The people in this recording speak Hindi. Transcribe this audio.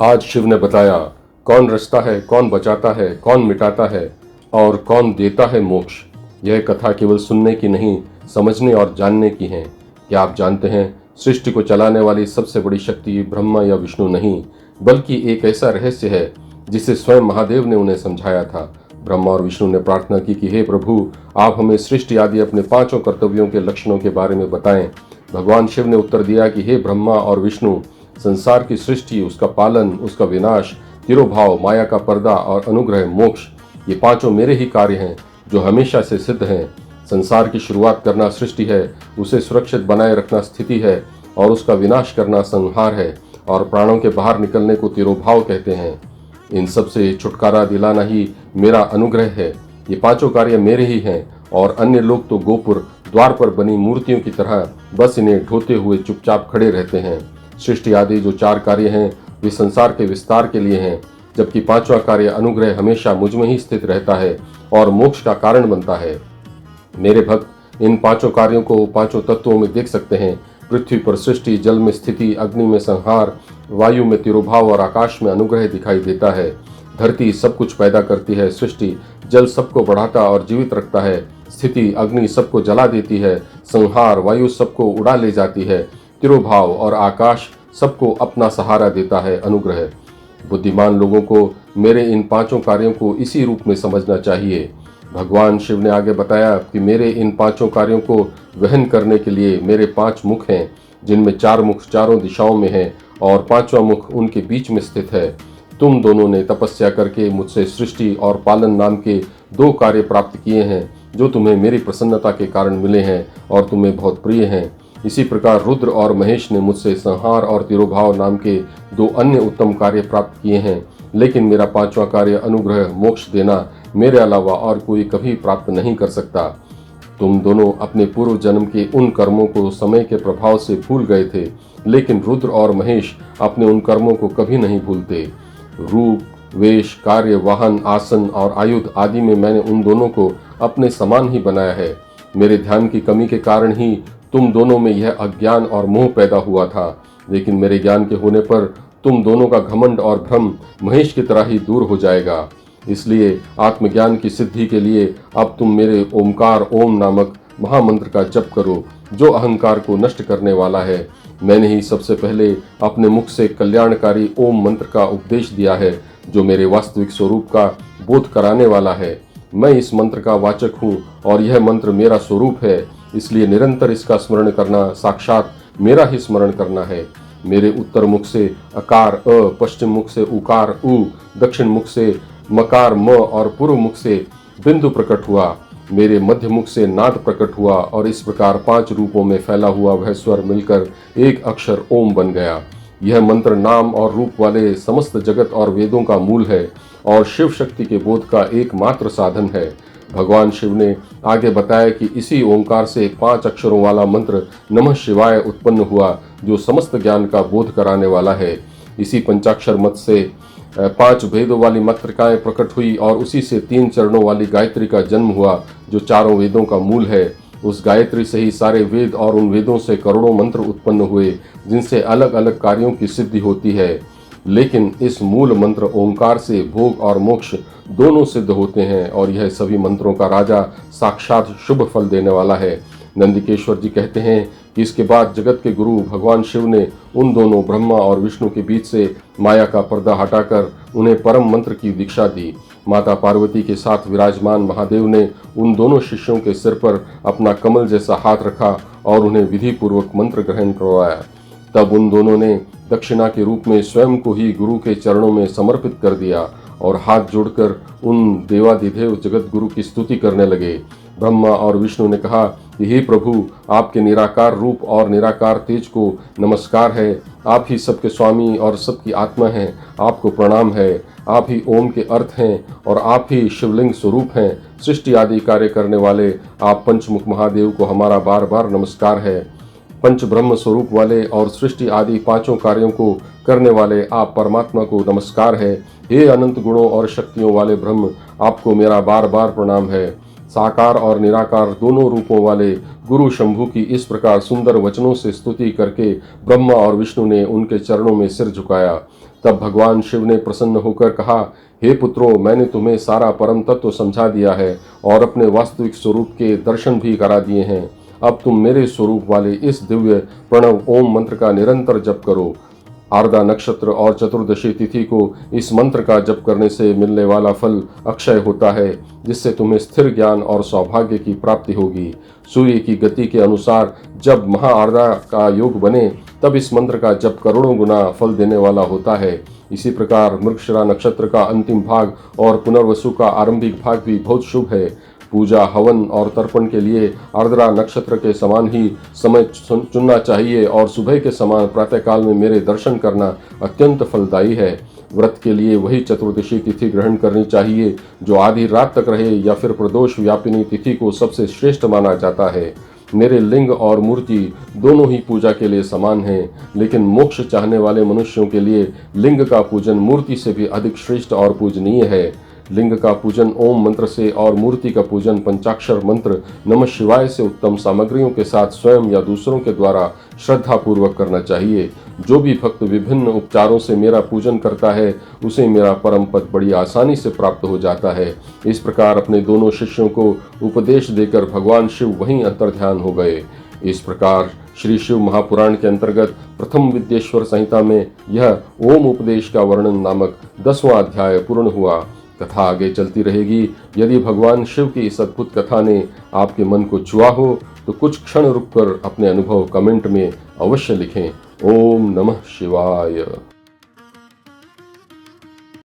आज शिव ने बताया कौन रचता है, कौन बचाता है, कौन मिटाता है और कौन देता है मोक्ष। यह कथा केवल सुनने की नहीं, समझने और जानने की है। क्या आप जानते हैं, सृष्टि को चलाने वाली सबसे बड़ी शक्ति ब्रह्मा या विष्णु नहीं, बल्कि एक ऐसा रहस्य है जिसे स्वयं महादेव ने उन्हें समझाया था। ब्रह्मा और विष्णु ने प्रार्थना की कि हे प्रभु, आप हमें सृष्टि आदि अपने पांचों कर्तव्यों के लक्षणों के बारे में बताएं। भगवान शिव ने उत्तर दिया कि हे ब्रह्मा और विष्णु, संसार की सृष्टि, उसका पालन, उसका विनाश, तिरोभाव, माया का पर्दा और अनुग्रह, मोक्ष, ये पांचों मेरे ही कार्य हैं जो हमेशा से सिद्ध हैं। संसार की शुरुआत करना सृष्टि है, उसे सुरक्षित बनाए रखना स्थिति है और उसका विनाश करना संहार है, और प्राणों के बाहर निकलने को तिरोभाव कहते हैं। इन सब से छुटकारा दिलाना ही मेरा अनुग्रह है। ये पांचों कार्य मेरे ही हैं और अन्य लोग तो गोपुर द्वार पर बनी मूर्तियों की तरह बस इन्हें ढोते हुए चुपचाप खड़े रहते हैं। सृष्टि आदि जो चार कार्य हैं वे संसार के विस्तार के लिए हैं, जबकि पांचवा कार्य अनुग्रह हमेशा मुझ में ही स्थित रहता है और मोक्ष का कारण बनता है। मेरे भक्त इन पांचों कार्यों को पांचों तत्वों में देख सकते हैं। पृथ्वी पर सृष्टि, जल में स्थिति, अग्नि में संहार, वायु में तिरोभाव और आकाश में अनुग्रह दिखाई देता है। धरती सब कुछ पैदा करती है, सृष्टि जल सबको बढ़ाता और जीवित रखता है, स्थिति अग्नि सबको जला देती है, संहार वायु सबको उड़ा ले जाती है, तिरोभाव और आकाश सबको अपना सहारा देता है, अनुग्रह। बुद्धिमान लोगों को मेरे इन पांचों कार्यों को इसी रूप में समझना चाहिए। भगवान शिव ने आगे बताया कि मेरे इन पांचों कार्यों को वहन करने के लिए मेरे 5 मुख हैं, जिनमें 4 मुख चारों दिशाओं में हैं और 5वां मुख उनके बीच में स्थित है। तुम दोनों ने तपस्या करके मुझसे सृष्टि और पालन नाम के 2 कार्य प्राप्त किए हैं, जो तुम्हें मेरी प्रसन्नता के कारण मिले हैं और तुम्हें बहुत प्रिय हैं। इसी प्रकार रुद्र और महेश ने मुझसे संहार और तिरोभाव नाम के 2 अन्य उत्तम कार्य प्राप्त किए हैं, लेकिन मेरा 5वां कार्य अनुग्रह मोक्ष देना मेरे अलावा और कोई कभी प्राप्त नहीं कर सकता। तुम दोनों अपने पूर्व जन्म के उन कर्मों को समय के प्रभाव से भूल गए थे, लेकिन रुद्र और महेश अपने उन कर्मों को कभी नहीं भूलते। रूप, वेश, कार्य, वाहन, आसन और आयुध आदि में मैंने उन दोनों को अपने समान ही बनाया है। मेरे ध्यान की कमी के कारण ही तुम दोनों में यह अज्ञान और मोह पैदा हुआ था, लेकिन मेरे ज्ञान के होने पर तुम दोनों का घमंड और भ्रम महेश की तरह ही दूर हो जाएगा। इसलिए आत्मज्ञान की सिद्धि के लिए अब तुम मेरे ओमकार ओम नामक महामंत्र का जप करो, जो अहंकार को नष्ट करने वाला है। मैंने ही सबसे पहले अपने मुख से कल्याणकारी ओम मंत्र का उपदेश दिया है, जो मेरे वास्तविक स्वरूप का बोध कराने वाला है। मैं इस मंत्र का वाचक हूँ और यह मंत्र मेरा स्वरूप है, इसलिए निरंतर इसका स्मरण करना साक्षात मेरा ही स्मरण करना है। मेरे उत्तर मुख से अकार अ, पश्चिम मुख से उकार उ, दक्षिण मुख से मकार म और पूर्व मुख से बिंदु प्रकट हुआ। मेरे मध्य मुख से नाद प्रकट हुआ और इस प्रकार 5 रूपों में फैला हुआ वह स्वर मिलकर एक अक्षर ओम बन गया। यह मंत्र नाम और रूप वाले समस्त जगत और वेदों का मूल है और शिव शक्ति के बोध का एकमात्र साधन है। भगवान शिव ने आगे बताया कि इसी ओंकार से 5 अक्षरों वाला मंत्र नमः शिवाय उत्पन्न हुआ, जो समस्त ज्ञान का बोध कराने वाला है। इसी पंचाक्षर मत से 5 भेदों वाली मातृकाएं प्रकट हुई और उसी से 3 चरणों वाली गायत्री का जन्म हुआ, जो चारों वेदों का मूल है। उस गायत्री से ही सारे वेद और उन वेदों से करोड़ों मंत्र उत्पन्न हुए, जिनसे अलग अलग कार्यों की सिद्धि होती है। लेकिन इस मूल मंत्र ओंकार से भोग और मोक्ष दोनों सिद्ध होते हैं और यह सभी मंत्रों का राजा साक्षात शुभ फल देने वाला है। नंदिकेश्वर जी कहते हैं कि इसके बाद जगत के गुरु भगवान शिव ने उन दोनों ब्रह्मा और विष्णु के बीच से माया का पर्दा हटाकर उन्हें परम मंत्र की दीक्षा दी। माता पार्वती के साथ विराजमान महादेव ने उन दोनों शिष्यों के सिर पर अपना कमल जैसा हाथ रखा और उन्हें विधि पूर्वक मंत्र ग्रहण करवाया। तब उन दोनों ने दक्षिणा के रूप में स्वयं को ही गुरु के चरणों में समर्पित कर दिया और हाथ जोड़कर उन देवादिदेव जगत गुरु की स्तुति करने लगे। ब्रह्मा और विष्णु ने कहा कि हे प्रभु, आपके निराकार रूप और निराकार तेज को नमस्कार है। आप ही सबके स्वामी और सबकी आत्मा हैं, आपको प्रणाम है। आप ही ओम के अर्थ हैं और आप ही शिवलिंग स्वरूप हैं। सृष्टि आदि कार्य करने वाले आप पंचमुख महादेव को हमारा बार बार नमस्कार है। पंच ब्रह्म स्वरूप वाले और सृष्टि आदि 5 कार्यों को करने वाले आप परमात्मा को नमस्कार है। हे अनंत गुणों और शक्तियों वाले ब्रह्म, आपको मेरा बार बार प्रणाम है। साकार और निराकार दोनों रूपों वाले गुरु शंभु की इस प्रकार सुंदर वचनों से स्तुति करके ब्रह्मा और विष्णु ने उनके चरणों में सिर झुकाया। तब भगवान शिव ने प्रसन्न होकर कहा, हे पुत्रों, मैंने तुम्हें सारा परम तत्व समझा दिया है और अपने वास्तविक स्वरूप के दर्शन भी करा दिए हैं। अब तुम मेरे स्वरूप वाले इस दिव्य प्रणव ओम मंत्र का निरंतर जप करो। आर्द्रा नक्षत्र और चतुर्दशी तिथि को इस मंत्र का जप करने से मिलने वाला फल अक्षय होता है, जिससे तुम्हें स्थिर ज्ञान और सौभाग्य की प्राप्ति होगी। सूर्य की गति के अनुसार जब महा आर्द्रा का योग बने तब इस मंत्र का जप करोड़ों गुना फल देने वाला होता है। इसी प्रकार मृगशिरा नक्षत्र का अंतिम भाग और पुनर्वसु का आरंभिक भाग भी बहुत शुभ है। पूजा, हवन और तर्पण के लिए आर्द्रा नक्षत्र के समान ही समय चुनना चाहिए और सुबह के समान प्रातःकाल में मेरे दर्शन करना अत्यंत फलदायी है। व्रत के लिए वही चतुर्दशी तिथि ग्रहण करनी चाहिए जो आधी रात तक रहे, या फिर प्रदोष व्यापिनी तिथि को सबसे श्रेष्ठ माना जाता है। मेरे लिंग और मूर्ति दोनों ही पूजा के लिए समान हैं, लेकिन मोक्ष चाहने वाले मनुष्यों के लिए लिंग का पूजन मूर्ति से भी अधिक श्रेष्ठ और पूजनीय है। लिंग का पूजन ओम मंत्र से और मूर्ति का पूजन पंचाक्षर मंत्र नमः शिवाय से उत्तम सामग्रियों के साथ स्वयं या दूसरों के द्वारा श्रद्धा पूर्वक करना चाहिए। जो भी भक्त विभिन्न उपचारों से मेरा पूजन करता है उसे मेरा परम पद बड़ी आसानी से प्राप्त हो जाता है। इस प्रकार अपने दोनों शिष्यों को उपदेश देकर भगवान शिव वहीं अंतर्ध्यान हो गए। इस प्रकार श्री शिव महापुराण के अंतर्गत प्रथम विद्येश्वर संहिता में यह ओम उपदेश का वर्णन नामक 10वां अध्याय पूर्ण हुआ। कथा आगे चलती रहेगी। यदि भगवान शिव की इस अद्भुत कथा ने आपके मन को छुआ हो तो कुछ क्षण रुककर अपने अनुभव कमेंट में अवश्य लिखें। ओम नमः शिवाय।